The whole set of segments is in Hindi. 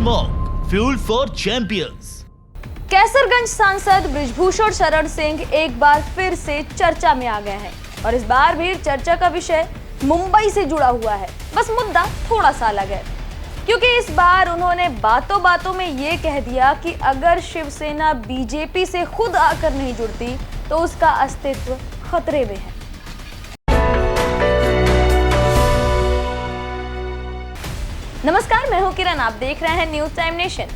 अनमॉक फ्यूल फॉर चैंपियंस। कैसरगंज सांसद बृजभूषण शरण सिंह एक बार फिर से चर्चा में आ गए हैं और इस बार भी चर्चा का विषय मुंबई से जुड़ा हुआ है। बस मुद्दा थोड़ा सा अलग है, क्योंकि इस बार उन्होंने बातों बातों में ये कह दिया कि अगर शिवसेना बीजेपी से खुद आकर नहीं जुड़ती तो उसका अस्तित्व खतरे में है। नमस्कार, मैं हूं किरण, आप देख रहे हैं न्यूज टाइम नेशन।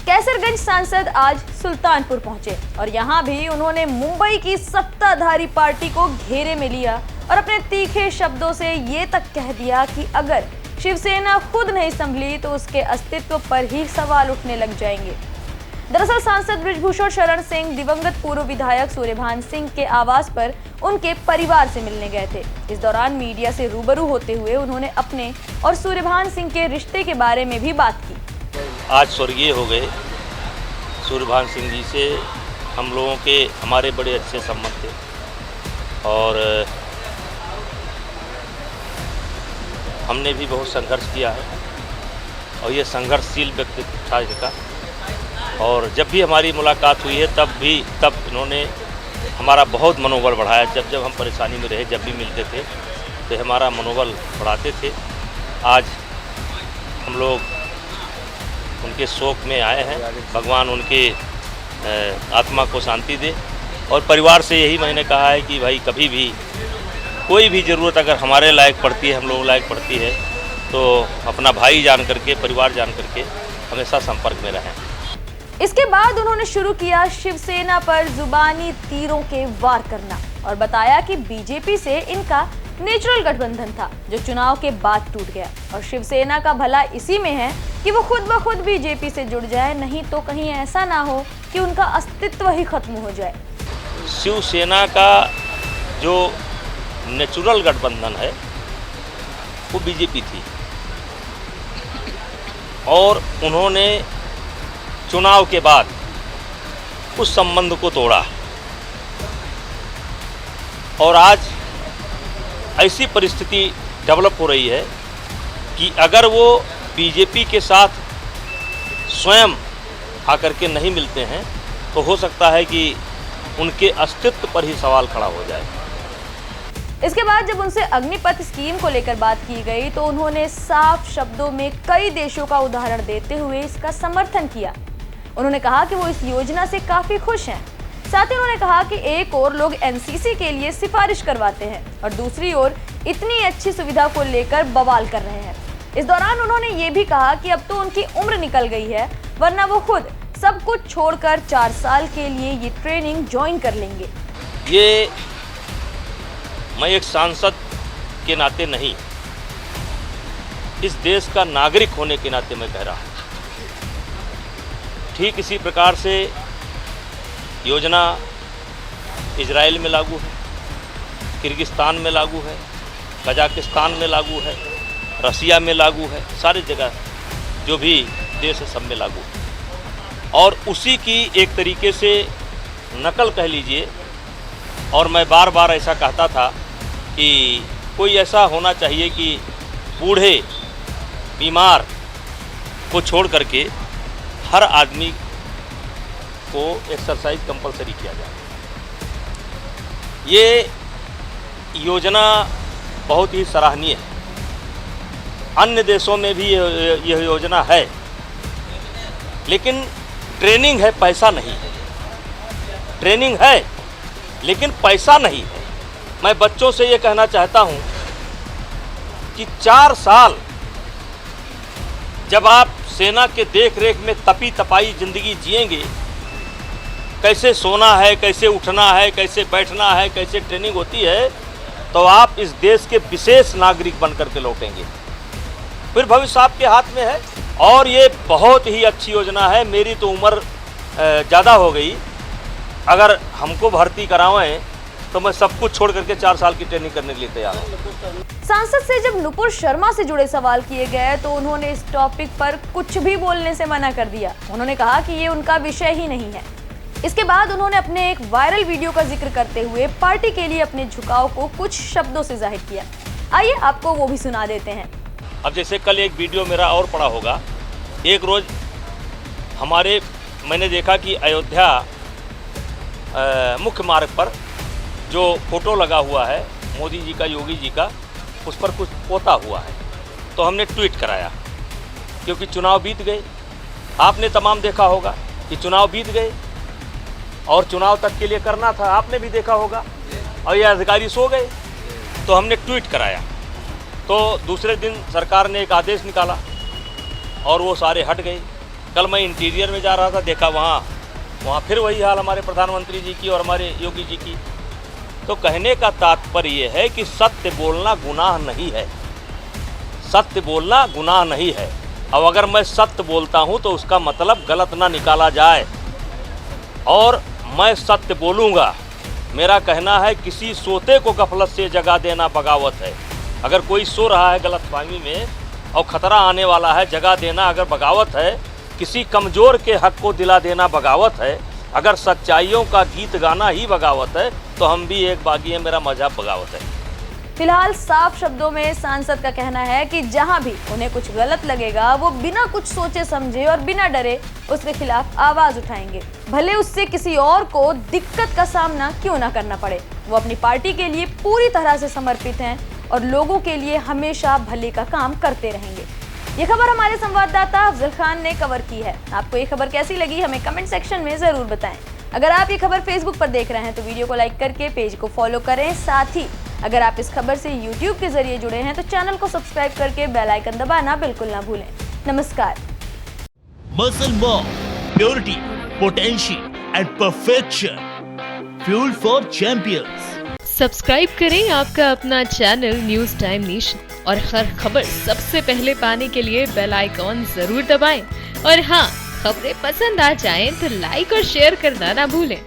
कैसरगंज सांसद आज सुल्तानपुर पहुंचे और यहां भी उन्होंने मुंबई की सत्ताधारी पार्टी को घेरे में लिया और अपने तीखे शब्दों से ये तक कह दिया कि अगर शिवसेना खुद नहीं संभली तो उसके अस्तित्व पर ही सवाल उठने लग जाएंगे। दरअसल सांसद बृजभूषण शरण सिंह दिवंगत पूर्व विधायक सूर्यभान सिंह के आवास पर उनके परिवार से मिलने गए थे। इस दौरान मीडिया से रूबरू होते हुए उन्होंने अपने और सूर्यभान सिंह के रिश्ते के बारे में भी बात की। आज स्वर्गीय हो गए सूर्यभान सिंह जी से हम लोगों के हमारे बड़े अच्छे संबंध थे और हमने भी बहुत संघर्ष किया है और ये संघर्षशील व्यक्तित्व था इनका। और जब भी हमारी मुलाकात हुई है तब इन्होंने हमारा बहुत मनोबल बढ़ाया। जब हम परेशानी में रहे, जब भी मिलते थे तो हमारा मनोबल बढ़ाते थे। आज हम लोग उनके शोक में आए हैं, भगवान उनके आत्मा को शांति दे। और परिवार से यही मैंने कहा है कि भाई कभी भी कोई भी ज़रूरत अगर हमारे लायक पड़ती है, हम लोगों लायक पड़ती है, तो अपना भाई जान करके, परिवार जान करके हमेशा संपर्क में रहें। इसके बाद उन्होंने शुरू किया शिवसेना पर जुबानी तीरों के वार करना और बताया कि बीजेपी से इनका नेचुरल गठबंधन था जो चुनाव के बाद टूट गया और शिवसेना का भला इसी में है कि वो खुद ब खुद बीजेपी से जुड़ जाए, नहीं तो कहीं ऐसा ना हो कि उनका अस्तित्व ही खत्म हो जाए। शिवसेना का जो नेचुरल गठबंधन है वो बीजेपी थी और उन्होंने चुनाव के बाद उस संबंध को तोड़ा और आज ऐसी परिस्थिति डेवलप हो रही है कि अगर वो बीजेपी के साथ स्वयं आकर के नहीं मिलते हैं तो हो सकता है कि उनके अस्तित्व पर ही सवाल खड़ा हो जाए। इसके बाद जब उनसे अग्निपथ स्कीम को लेकर बात की गई तो उन्होंने साफ शब्दों में कई देशों का उदाहरण देते हुए इसका समर्थन किया। उन्होंने कहा कि वो इस योजना से काफी खुश हैं। साथ ही उन्होंने कहा कि एक ओर लोग एनसीसी के लिए सिफारिश करवाते हैं और दूसरी ओर इतनी अच्छी सुविधा को लेकर बवाल कर रहे हैं। इस दौरान उन्होंने ये भी कहा कि अब तो उनकी उम्र निकल गई है, वरना वो खुद सब कुछ छोड़कर 4 साल के लिए ये ट्रेनिंग ज्वाइन कर लेंगे। ये मैं एक सांसद के नाते नहीं, इस देश का नागरिक होने के नाते मैं कह रहा हूँ। ठीक इसी प्रकार से योजना इजराइल में लागू है, किर्गिस्तान में लागू है, कजाकिस्तान में लागू है, रसिया में लागू है, सारी जगह जो भी देश है सब में लागू है और उसी की एक तरीके से नकल कह लीजिए। और मैं बार बार ऐसा कहता था कि कोई ऐसा होना चाहिए कि बूढ़े बीमार को छोड़ करके हर आदमी को एक्सरसाइज कंपलसरी किया जाए। ये योजना बहुत ही सराहनीय है। अन्य देशों में भी यह योजना है, लेकिन ट्रेनिंग है, पैसा नहीं है। ट्रेनिंग है लेकिन पैसा नहीं है। मैं बच्चों से ये कहना चाहता हूँ कि 4 साल जब आप सेना के देख रेख में तपी तपाई जिंदगी जिएंगे, कैसे सोना है, कैसे उठना है, कैसे बैठना है, कैसे ट्रेनिंग होती है, तो आप इस देश के विशेष नागरिक बन करके लौटेंगे। फिर भविष्य आपके हाथ में है और ये बहुत ही अच्छी योजना है। मेरी तो उम्र ज़्यादा हो गई, अगर हमको भर्ती करावें तो मैं सब कुछ छोड़ करके 4 साल की ट्रेनिंग करने के लिए तैयार हूँ। सांसद से जब नुपुर शर्मा से जुड़े सवाल किए गए तो उन्होंने इस टॉपिक पर कुछ भी बोलने से मना कर दिया। उन्होंने कहा कि ये उनका विषय ही नहीं है। इसके बाद उन्होंने अपने एक वायरल वीडियो का जिक्र करते हुए पार्टी के लिए अपने झुकाव को कुछ शब्दों से जाहिर किया। आइए आपको वो भी सुना देते हैं। अब जैसे कल एक वीडियो मेरा और पड़ा होगा, एक रोज मैंने देखा कि अयोध्या मुख्य मार्ग पर जो फोटो लगा हुआ है मोदी जी का, योगी जी का, उस पर कुछ पोता हुआ है। तो हमने ट्वीट कराया, क्योंकि चुनाव बीत गए। आपने तमाम देखा होगा कि चुनाव बीत गए और चुनाव तक के लिए करना था, आपने भी देखा होगा, और ये अधिकारी सो गए। तो हमने ट्वीट कराया, तो दूसरे दिन सरकार ने एक आदेश निकाला और वो सारे हट गए। कल मैं इंटीरियर में जा रहा था, देखा वहाँ फिर वही हाल हमारे प्रधानमंत्री जी की और हमारे योगी जी की। तो कहने का तात्पर्य ये है कि सत्य बोलना गुनाह नहीं है, सत्य बोलना गुनाह नहीं है। अब अगर मैं सत्य बोलता हूँ तो उसका मतलब गलत ना निकाला जाए, और मैं सत्य बोलूँगा। मेरा कहना है किसी सोते को गफलत से जगा देना बगावत है। अगर कोई सो रहा है गलतफहमी में और ख़तरा आने वाला है, जगा देना अगर बगावत है, किसी कमज़ोर के हक को दिला देना बगावत है, अगर सच्चाइयों का गीत गाना ही बगावत है, तो हम भी एक बागी हैं, मेरा मजहब बगावत है। फिलहाल साफ शब्दों में सांसद का कहना है कि जहां भी उन्हें कुछ गलत लगेगा वो बिना कुछ सोचे समझे और बिना डरे उसके खिलाफ आवाज उठाएंगे, भले उससे किसी और को दिक्कत का सामना क्यों ना करना पड़े। वो अपनी पार्टी के लिए पूरी तरह से समर्पित हैं और लोगों के लिए हमेशा भले का काम करते रहेंगे। ये खबर हमारे संवाददाता अफजल खान ने कवर की है। आपको ये खबर कैसी लगी हमें कमेंट सेक्शन में जरूर बताएं। अगर आप ये खबर फेसबुक पर देख रहे हैं तो वीडियो को लाइक करके पेज को फॉलो करें। साथ ही अगर आप इस खबर से यूट्यूब के जरिए जुड़े हैं तो चैनल को सब्सक्राइब करके बेल आइकन दबाना बिल्कुल ना भूलें। नमस्कार। Muscle More, purity, potential and perfection. Fuel for champions. Subscribe करें आपका अपना चैनल न्यूज़ टाइम नेशन और हर खबर सबसे पहले पाने के लिए बेल आइकॉन जरूर दबाएं। और हाँ, खबरें पसंद आ जाएं तो लाइक और शेयर करना ना भूलें।